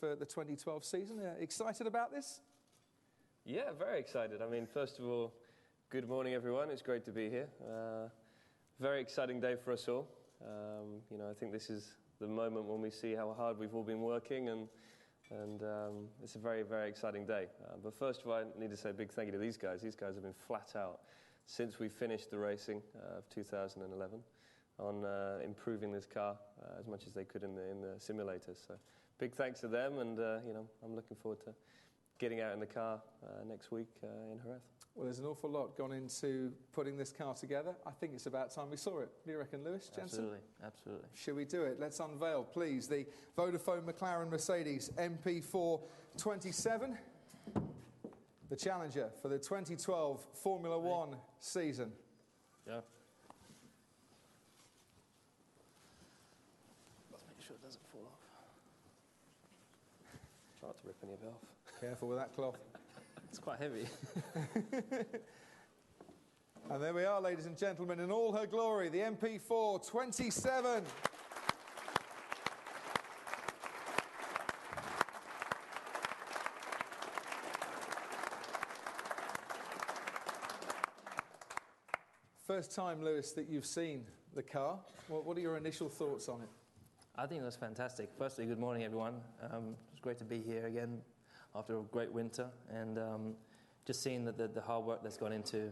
for the 2012 season. Excited about this? Yeah, very excited. I mean, first of all, good morning, everyone. It's great to be here. Very exciting day for us all. I think this is the moment when we see how hard we've all been working, and it's a very, very exciting day. But first of all, I need to say a big thank you to these guys. These guys have been flat out since we finished the racing of 2011 on improving this car as much as they could in the simulators. So big thanks to them, and I'm looking forward to getting out in the car next week in Jerez. Well, there's an awful lot gone into putting this car together. I think it's about time we saw it. What do you reckon, Lewis, Jensen? Absolutely. Should we do it? Let's unveil, please, the Vodafone McLaren Mercedes MP4-27, the challenger for the 2012 Formula One season. Yeah. Let's make sure it doesn't fall off. Try not to rip any of it off. Careful with that cloth. It's quite heavy. And there we are, ladies and gentlemen, in all her glory, the MP4-27. First time, Lewis, that you've seen the car. What are your initial thoughts on it? I think it was fantastic. Firstly, good morning, everyone. It's great to be here again after a great winter, and just seeing that the hard work that's gone into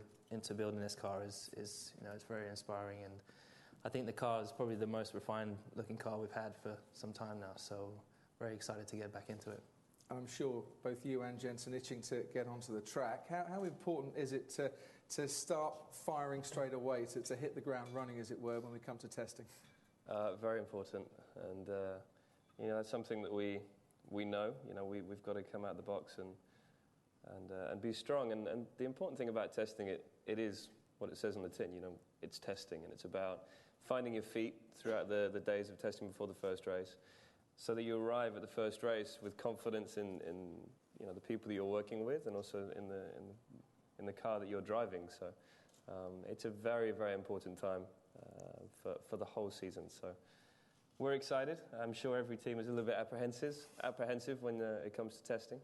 building this car is it's very inspiring, and I think the car is probably the most refined looking car we've had for some time now, so very excited to get back into it. And I'm sure both you and Jensen itching to get onto the track. How important is it to start firing straight away, to hit the ground running, as it were, when we come to testing? Very important, and that's something that we know. We've got to come out of the box and be strong. And the important thing about testing it is what it says on the tin. It's testing, and it's about finding your feet throughout the days of testing before the first race, so that you arrive at the first race with confidence in the people that you're working with, and also in the car that you're driving. So it's a very, very important time for the whole season. So we're excited. I'm sure every team is a little bit apprehensive when it comes to testing.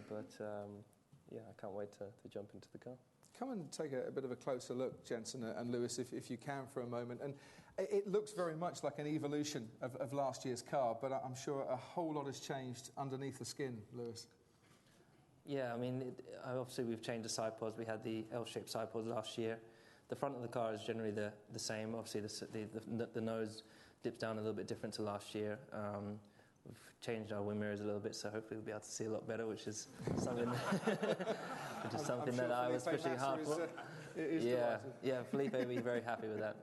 But I can't wait to jump into the car. Come and take a bit of a closer look, Jensen and Lewis, if you can, for a moment. And it looks very much like an evolution of last year's car, but I'm sure a whole lot has changed underneath the skin, Lewis. Yeah, I mean, obviously we've changed the side pods. We had the L-shaped side pods last year. The front of the car is generally the same. Obviously, the nose dips down a little bit different to last year. We've changed our wind mirrors a little bit, so hopefully we'll be able to see a lot better, which is something that I was pushing hard for. Yeah, Felipe will be very happy with that.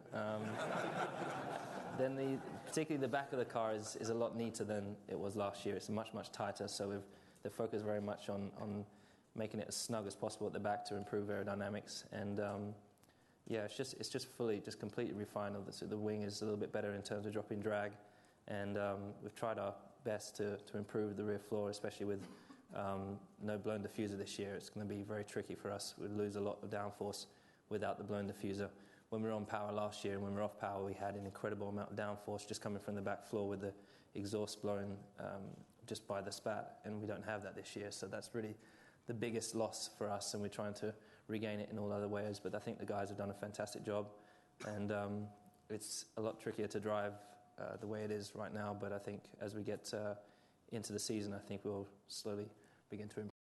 Then particularly the back of the car is a lot neater than it was last year. It's much, much tighter, so the focus very much on making it as snug as possible at the back to improve aerodynamics. And it's just completely refined. The wing is a little bit better in terms of dropping drag, and we've tried our best to improve the rear floor, especially with no blown diffuser this year. It's going to be very tricky for us. We'd lose a lot of downforce without the blown diffuser. When we were on power last year and when we were off power, we had an incredible amount of downforce just coming from the back floor with the exhaust blown just by the spat, and we don't have that this year. So that's really the biggest loss for us, and we're trying to regain it in all other ways. But I think the guys have done a fantastic job, and it's a lot trickier to drive the way it is right now. But I think as we get into the season, I think we'll slowly begin to improve.